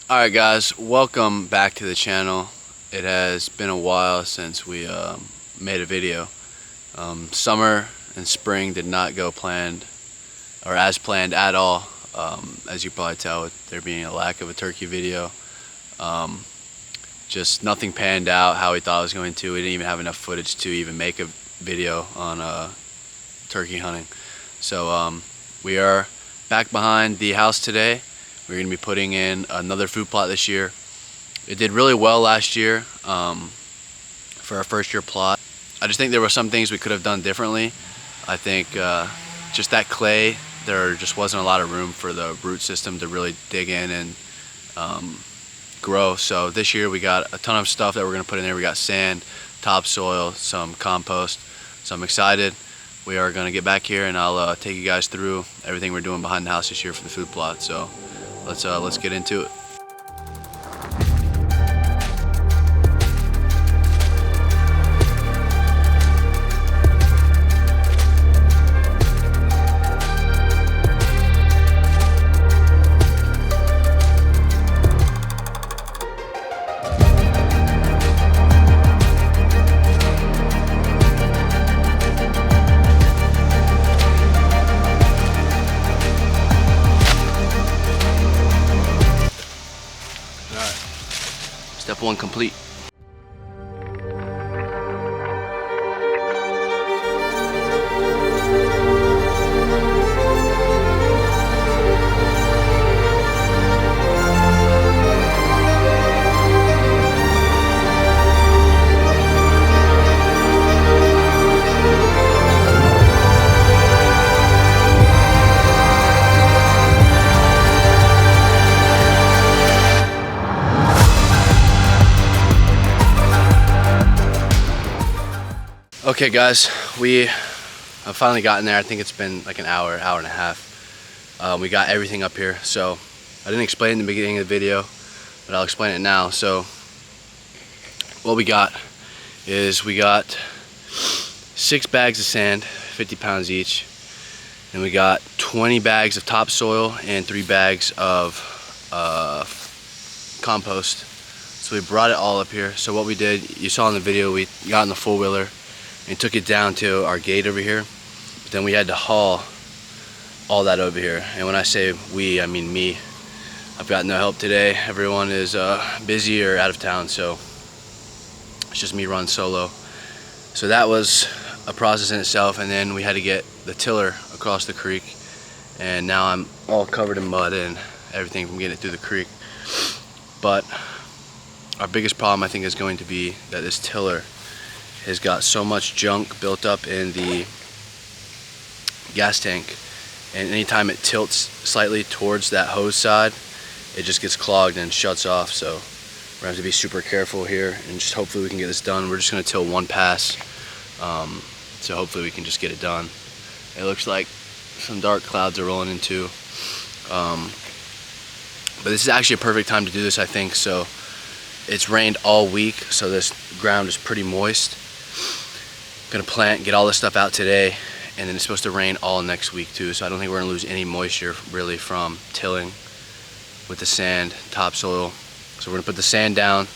Alright guys, welcome back to the channel. It has been a while since we made a video. Summer and spring did not go planned or as planned at all. As you probably tell with there being a lack of a turkey video. Just nothing panned out how we thought it was going to. We didn't even have enough footage to even make a video on turkey hunting. So we are back behind the house today. We're going to be putting in another food plot this year. It did really well last year for our first year plot. I just think there were some things we could have done differently. I think just that clay, there just wasn't a lot of room for the root system to really dig in and grow. So this year we got a ton of stuff that we're going to put in there. We got sand, topsoil, some compost. So I'm excited. We are going to get back here and I'll take you guys through everything we're doing behind the house this year for the food plot. So let's get into it. Step one complete. Okay guys, we have finally gotten there. I think it's been like an hour and a half. We got everything up here. So I didn't explain it in the beginning of the video, but I'll explain it now. So what we got is we got 6 bags of sand, 50 pounds each. And we got 20 bags of topsoil and 3 bags of compost. So we brought it all up here. So what we did, you saw in the video, we got in the four-wheeler and took it down to our gate over here. But then we had to haul all that over here. And when I say we, I mean me. I've got no help today. Everyone is busy or out of town, so it's just me running solo. So that was a process in itself. And then we had to get the tiller across the creek. And now I'm all covered in mud and everything from getting it through the creek. But our biggest problem, I think, is going to be that this tiller has got so much junk built up in the gas tank, and anytime it tilts slightly towards that hose side, it just gets clogged and shuts off. So we're gonna have to be super careful here, and just hopefully we can get this done. We're just gonna till one pass, so hopefully we can just get it done. It looks like some dark clouds are rolling into, but this is actually a perfect time to do this, I think. So it's rained all week, so this ground is pretty moist. Gonna plant, get all this stuff out today, and then it's supposed to rain all next week too, so I don't think we're gonna lose any moisture really from tilling with the sand, topsoil. So we're gonna put the sand down,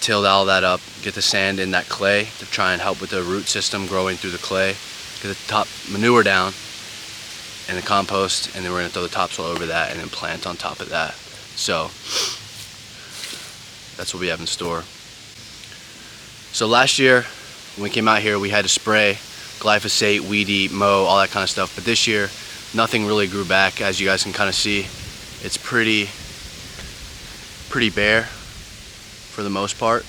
till all that up, get the sand in that clay to try and help with the root system growing through the clay, get the top manure down and the compost, and then we're gonna throw the topsoil over that and then plant on top of that. So that's what we have in store. So last year, when we came out here, we had to spray glyphosate, weed eat, mow, all that kind of stuff. But this year, nothing really grew back. As you guys can kind of see, it's pretty bare for the most part.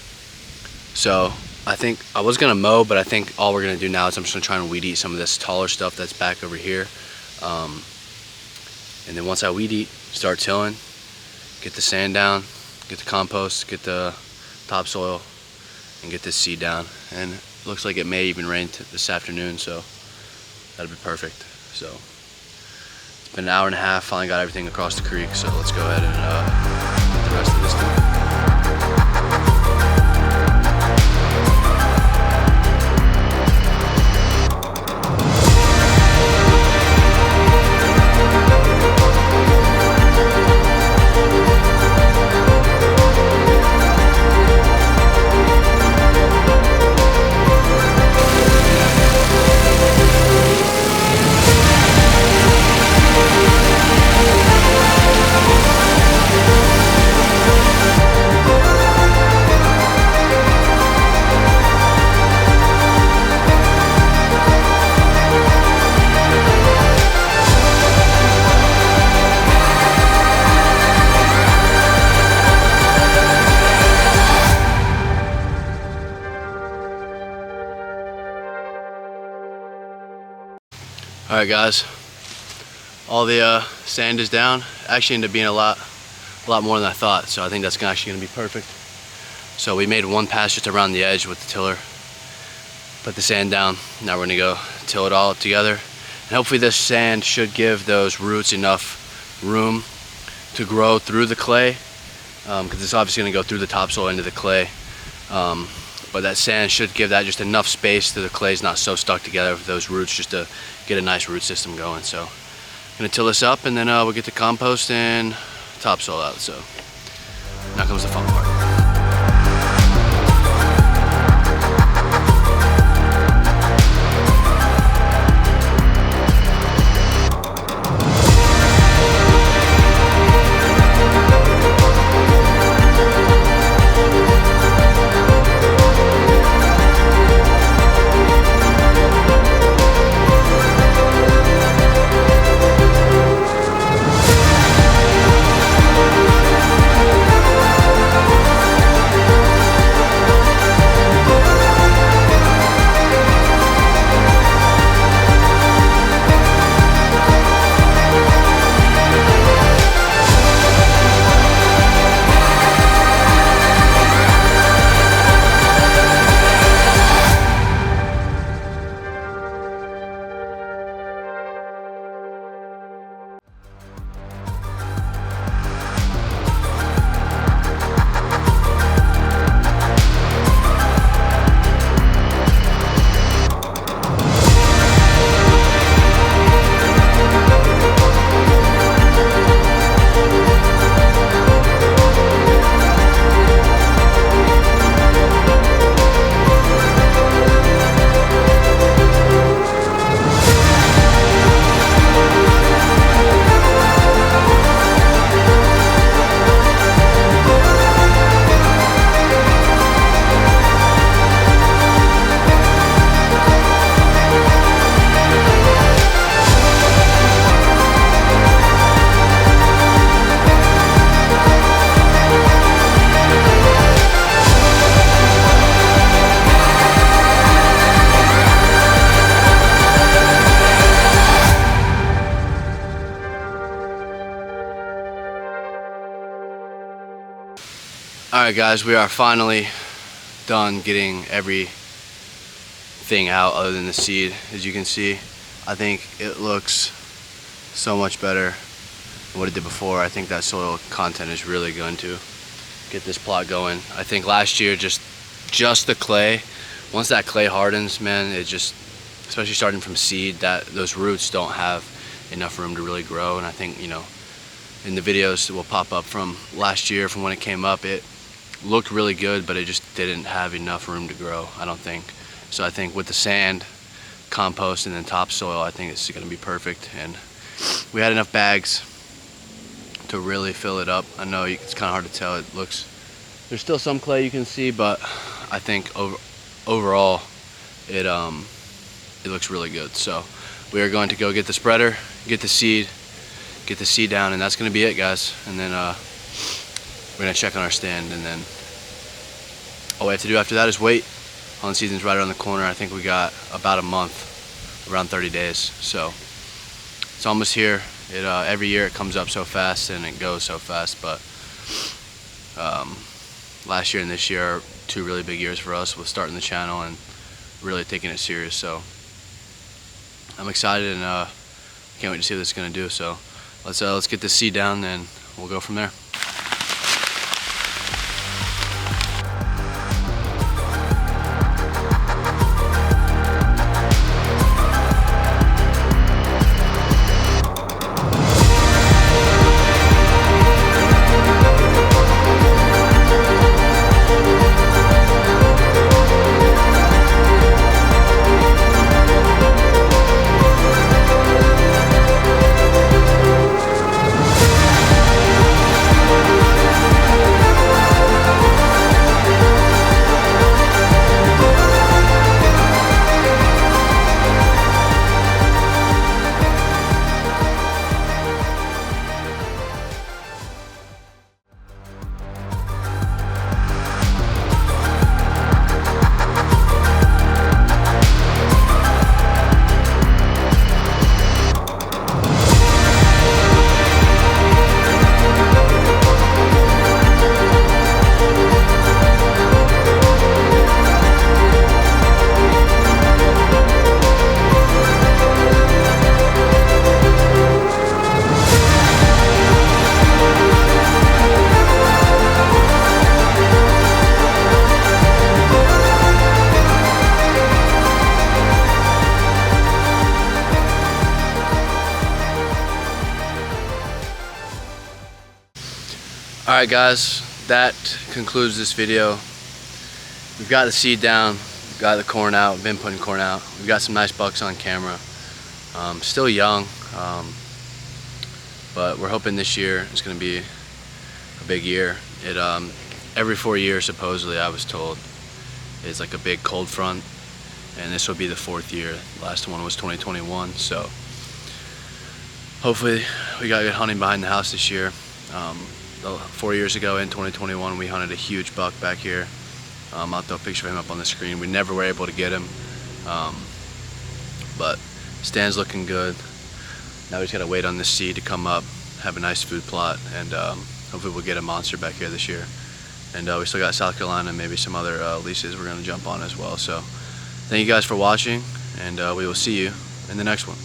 So I think I was gonna mow, but I think all we're gonna do now is I'm just gonna try and weed eat some of this taller stuff that's back over here. And then once I weed eat, start tilling, get the sand down, get the compost, get the topsoil, and get this seed down. And it looks like it may even rain this afternoon, so that'll be perfect. So it's been an hour and a half, finally got everything across the creek, so let's go ahead and get the rest of this done. Alright guys, all the sand is down. Actually ended up being a lot more than I thought, so I think that's actually going to be perfect. So we made one pass just around the edge with the tiller, put the sand down. Now we're going to go till it all up together, and hopefully this sand should give those roots enough room to grow through the clay, because it's obviously going to go through the topsoil into the clay. But that sand should give that just enough space so the clay's not so stuck together with those roots, just to get a nice root system going. So I'm gonna till this up, and then we'll get the compost and topsoil out. So now comes the fun part. Alright guys, we are finally done getting everything out other than the seed. As you can see, I think it looks so much better than what it did before. I think that soil content is really going to get this plot going. I think last year just the clay, once that clay hardens, man, it just, especially starting from seed, that those roots don't have enough room to really grow. And I think, you know, in the videos that will pop up from last year, from when it came up, it looked really good, but it just didn't have enough room to grow, I don't think. So I think with the sand, compost, and then topsoil, I think it's going to be perfect. And we had enough bags to really fill it up. I know it's kind of hard to tell. It looks, there's still some clay you can see, but I think overall it looks really good. So we are going to go get the spreader, get the seed down, and that's going to be it, guys. And then we're going to check on our stand, and then all we have to do after that is wait. Hunting season's right around the corner. I think we got about a month, around 30 days. So it's almost here. Every year it comes up so fast and it goes so fast, but last year and this year are two really big years for us with starting the channel and really taking it serious. So I'm excited, and can't wait to see what this is going to do. So let's get this seed down, and we'll go from there. Alright guys, that concludes this video. We've got the seed down, we've got the corn out, we've been putting corn out. We've got some nice bucks on camera. Still young, but we're hoping this year is going to be a big year. Every 4 years supposedly, I was told, is like a big cold front, and this will be the 4th year. The last one was 2021, so hopefully we got good hunting behind the house this year. 4 years ago in 2021 we hunted a huge buck back here. I'll throw a picture of him up on the screen. We never were able to get him, but stand's looking good. Now we just gotta wait on this seed to come up, have a nice food plot, and hopefully we'll get a monster back here this year. And we still got South Carolina and maybe some other leases we're gonna jump on as well. So thank you guys for watching, and we will see you in the next one.